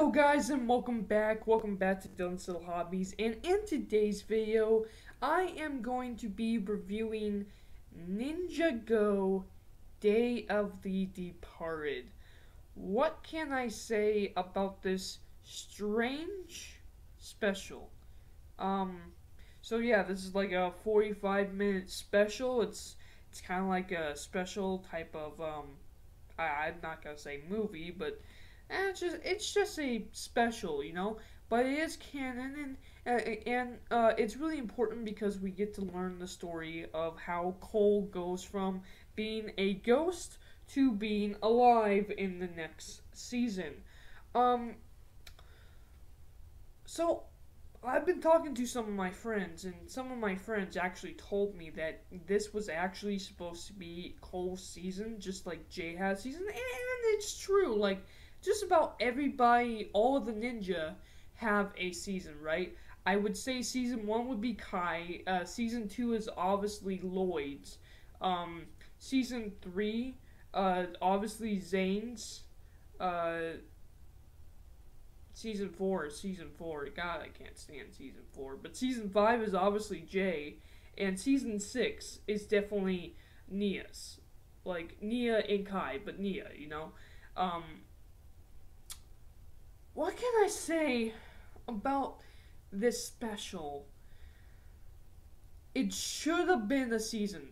Yo guys, and welcome back to Dylan's Little Hobbies, and in today's video I am going to be reviewing Ninjago Day of the Departed. What can I say about this strange special? Um so yeah, this is like a 45-minute special. It's kind of like a special type of I'm not gonna say movie, but it's just a special, But it is canon, and it's really important because we get to learn the story of how Cole goes from being a ghost to being alive in the next season. Um, so I've been talking to some of my friends, and some of my friends actually told me that this was actually supposed to be Cole's season, just like Jay has season, and it's true. Like, just about everybody, all of the ninja have a season, right? I would say season 1 would be Kai, season 2 is obviously Lloyd's, season 3, obviously Zane's, Season 4 is Season 4. God, I can't stand Season 4. But Season 5 is obviously Jay. And Season 6 is definitely Nia's. Like, Nia and Kai, but Nia. What can I say about this special? It should have been a season.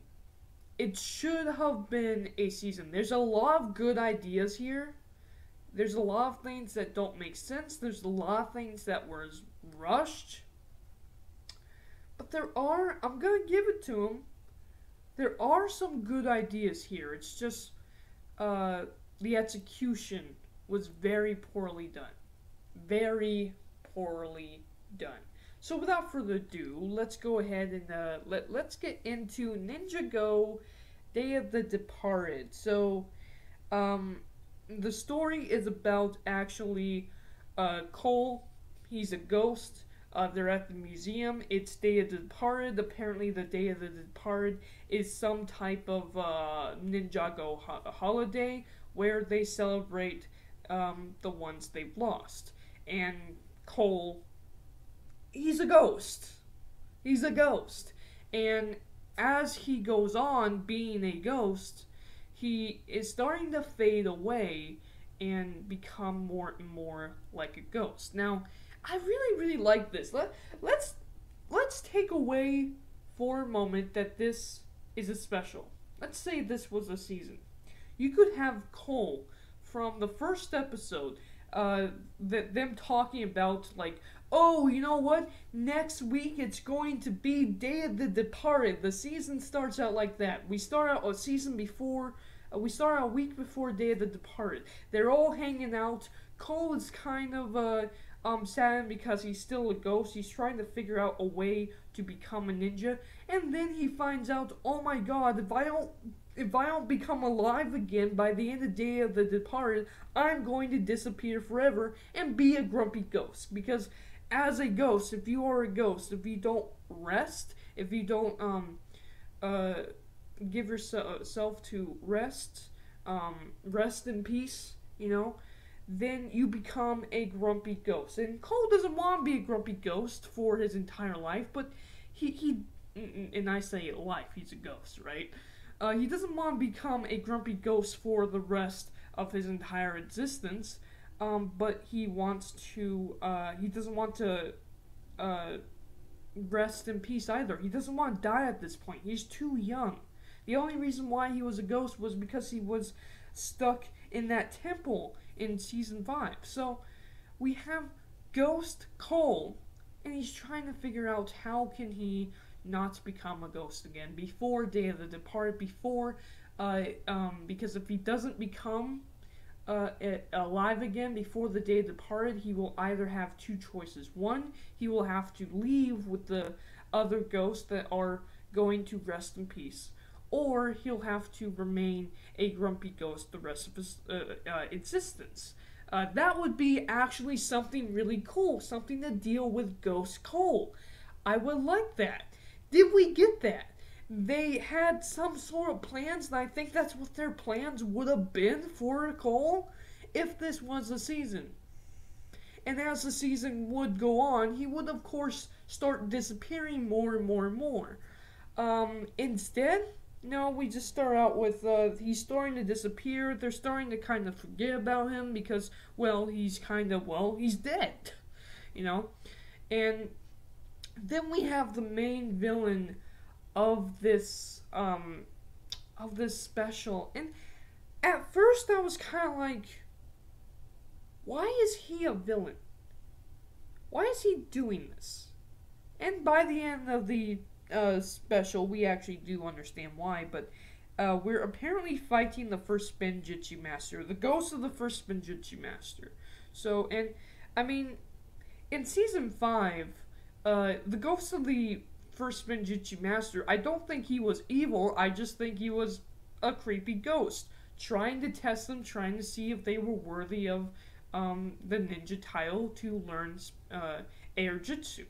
It should have been a season. There's a lot of good ideas here. There's a lot of things that don't make sense. There's a lot of things that were rushed. But I'm going to give it to them. There are some good ideas here. It's just the execution was very poorly done. Very poorly done. So without further ado, let's go ahead and let's get into Ninjago Day of the Departed. So, the story is about actually Cole. He's a ghost. They're at the museum. It's Day of the Departed. Apparently, the Day of the Departed is some type of ninjago holiday where they celebrate the ones they've lost. And Cole, he's a ghost. He's a ghost. And as he goes on being a ghost, he is starting to fade away and become more and more like a ghost. Now, I really like this. Let's take away for a moment that this is a special. Let's say this was a season. You could have Cole from the first episode, them talking about like, oh, you know what? Next week it's going to be Day of the Departed. The season starts out like that. We start out a season before. We start a week before Day of the Departed. They're all hanging out. Cole is kind of sad because he's still a ghost. He's trying to figure out a way to become a ninja, and then he finds out, oh my God, if I don't become alive again by the end of Day of the Departed, I'm going to disappear forever and be a grumpy ghost. Because as a ghost, if you are a ghost, if you don't rest, if you don't give yourself to rest in peace, then you become a grumpy ghost. And Cole doesn't want to be a grumpy ghost for his entire life, but he and I say life, he's a ghost, right? He doesn't want to become a grumpy ghost for the rest of his entire existence, but he wants to, he doesn't want to rest in peace either. He doesn't want to die at this point. He's too young. The only reason why he was a ghost was because he was stuck in that temple in Season 5. So, we have Ghost Cole, and he's trying to figure out how can he not become a ghost again before Day of the Departed, because if he doesn't become alive again before the Day of the Departed, he will either have two choices. One, he will have to leave with the other ghosts that are going to rest in peace, or he'll have to remain a grumpy ghost the rest of his existence. That would be actually something really cool, something to deal with Ghost Cole. I would like that. Did we get that? They had some sort of plans, and I think that's what their plans would have been for Cole if this was a season. And as the season would go on, he would, of course, start disappearing more and more and more. Instead, no, we just start out with he's starting to disappear. They're starting to kind of forget about him because, well, he's dead, you know? And then we have the main villain of this special. And at first I was kind of like, why is he a villain? Why is he doing this? And by the end of the special, we actually do understand why, but we're apparently fighting the first Spinjitzu Master, the ghost of the first Spinjitzu Master. So, and, I mean, in Season 5, the ghost of the first Spinjitzu Master, I don't think he was evil, I just think he was a creepy ghost, trying to test them, trying to see if they were worthy of the ninja title to learn air jitsu.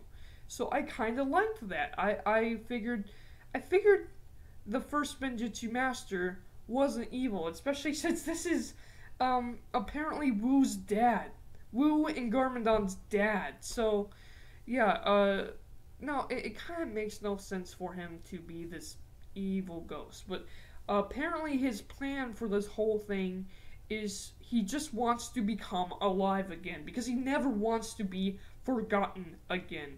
So I kind of liked that. I figured the first Spinjitzu Master wasn't evil, especially since this is apparently Wu's dad. Wu and Garmadon's dad. So yeah, no, it kind of makes no sense for him to be this evil ghost. But apparently his plan for this whole thing is he just wants to become alive again because he never wants to be forgotten again.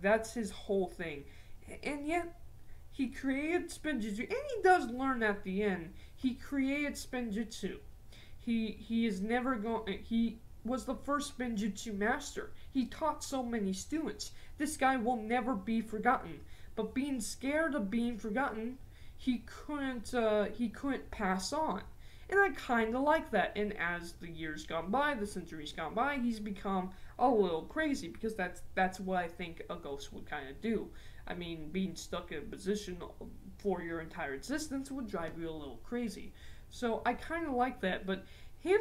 That's his whole thing. And yet, he created Spinjitzu, and he does learn at the end. He created Spinjitzu. He is never going. He was the first Spinjitzu master. He taught so many students. This guy will never be forgotten. But being scared of being forgotten, he couldn't pass on. And I kind of like that. And as the years gone by, the centuries gone by, he's become a little crazy because that's what I think a ghost would kind of do. I mean, being stuck in a position for your entire existence would drive you a little crazy. So I kind of like that. But him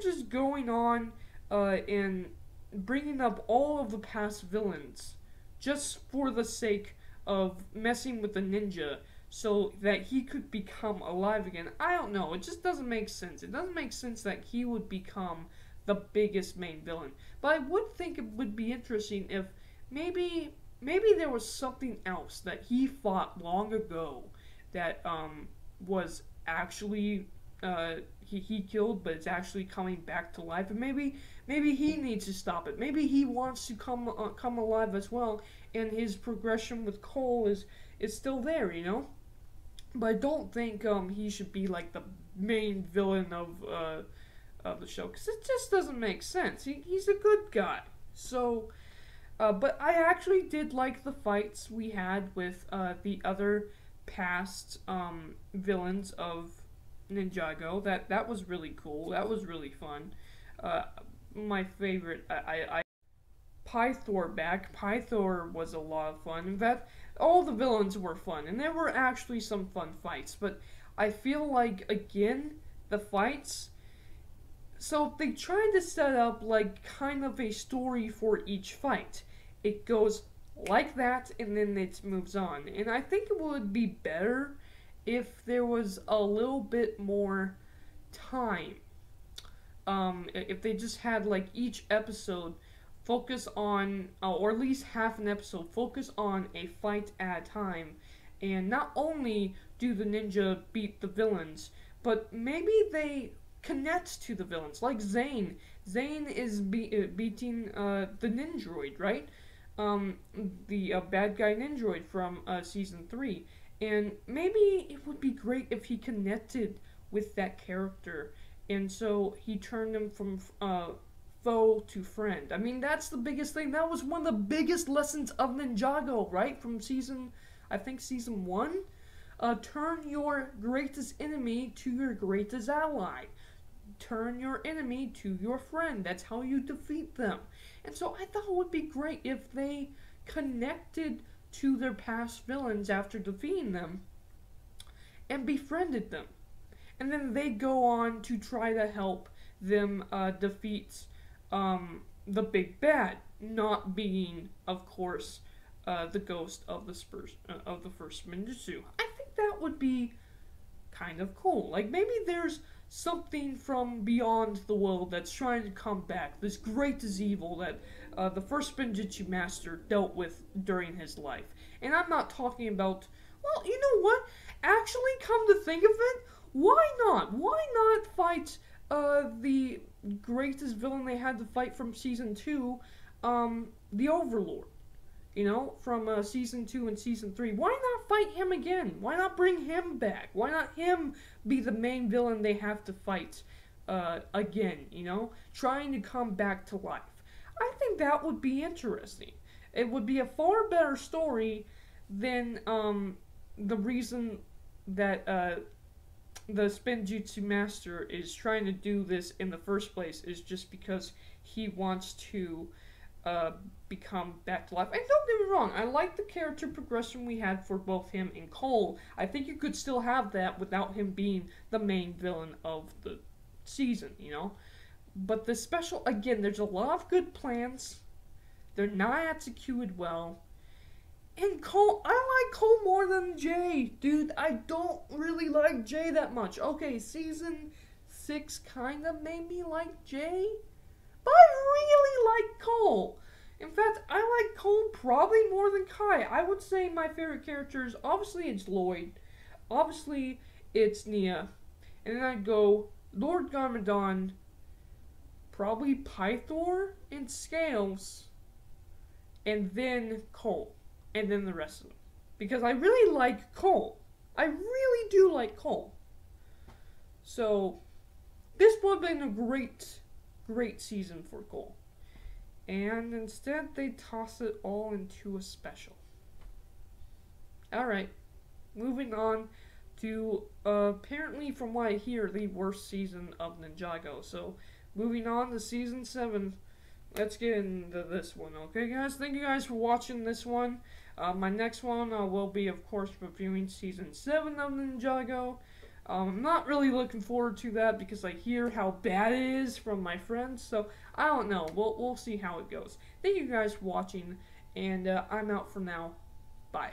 just going on and bringing up all of the past villains just for the sake of messing with the ninja so that he could become alive again. I don't know. It just doesn't make sense. It doesn't make sense that he would become the biggest main villain. But I would think it would be interesting if maybe there was something else that he fought long ago that was actually he killed, but it's actually coming back to life, and maybe he needs to stop it. Maybe he wants to come alive as well, and his progression with Cole is still there, you know. But I don't think he should be like the main villain of the show, because it just doesn't make sense. He's a good guy. So, but I actually did like the fights we had with the other past villains of Ninjago. That was really cool. That was really fun. My favorite, Pythor back. Pythor was a lot of fun. In fact, all the villains were fun, and there were actually some fun fights. But I feel like, again, the fights, so they tried to set up like kind of a story for each fight. It goes like that, and then it moves on. And I think it would be better if there was a little bit more time. If they just had like each episode focus on, or at least half an episode, focus on a fight at a time, and not only do the ninja beat the villains, but maybe they connect to the villains, like Zane. Zane is beating the Ninjroid, right? The bad guy Ninjroid from Season 3. And maybe it would be great if he connected with that character, and so he turned him from foe to friend. I mean, that's the biggest thing. That was one of the biggest lessons of Ninjago, right? From Season 1? Turn your greatest enemy to your greatest ally. Turn your enemy to your friend. That's how you defeat them. And so I thought it would be great if they connected to their past villains after defeating them and befriended them. And then they go on to try to help them defeat the big bad, not being, of course, the ghost of the first Ninjutsu. I think that would be kind of cool. Like, maybe there's something from beyond the world that's trying to come back. This greatest evil that the first Spinjitzu master dealt with during his life. And I'm not talking about, well, you know what? Actually, come to think of it, why not? Why not fight the greatest villain they had to fight from Season 2, the Overlord? You know, from Season 2 and Season 3. Why not fight him again? Why not bring him back? Why not him be the main villain they have to fight again, you know? Trying to come back to life. I think that would be interesting. It would be a far better story than the reason that the Spinjitzu Master is trying to do this in the first place is just because he wants to become back to life. And don't get me wrong, I like the character progression we had for both him and Cole. I think you could still have that without him being the main villain of the season, you know? But the special, again, there's a lot of good plans. They're not executed well. And Cole, I like Cole more than Jay. Dude, I don't really like Jay that much. Okay, Season 6 kind of made me like Jay. But I really like Cole. In fact, I like Cole probably more than Kai. I would say my favorite characters, obviously it's Lloyd. Obviously it's Nia. And then I'd go Lord Garmadon, probably Pythor and Scales, and then Cole. And then the rest of them. Because I really like Cole. I really do like Cole. So, this would have been a great season for Cole. And instead, they toss it all into a special. Alright, moving on to, apparently from what I hear, the worst season of Ninjago. So, moving on to Season 7, let's get into this one, okay guys? Thank you guys for watching this one. My next one will be, of course, reviewing Season 7 of Ninjago. I'm not really looking forward to that because I hear how bad it is from my friends, so I don't know. We'll see how it goes. Thank you guys for watching, and I'm out for now. Bye.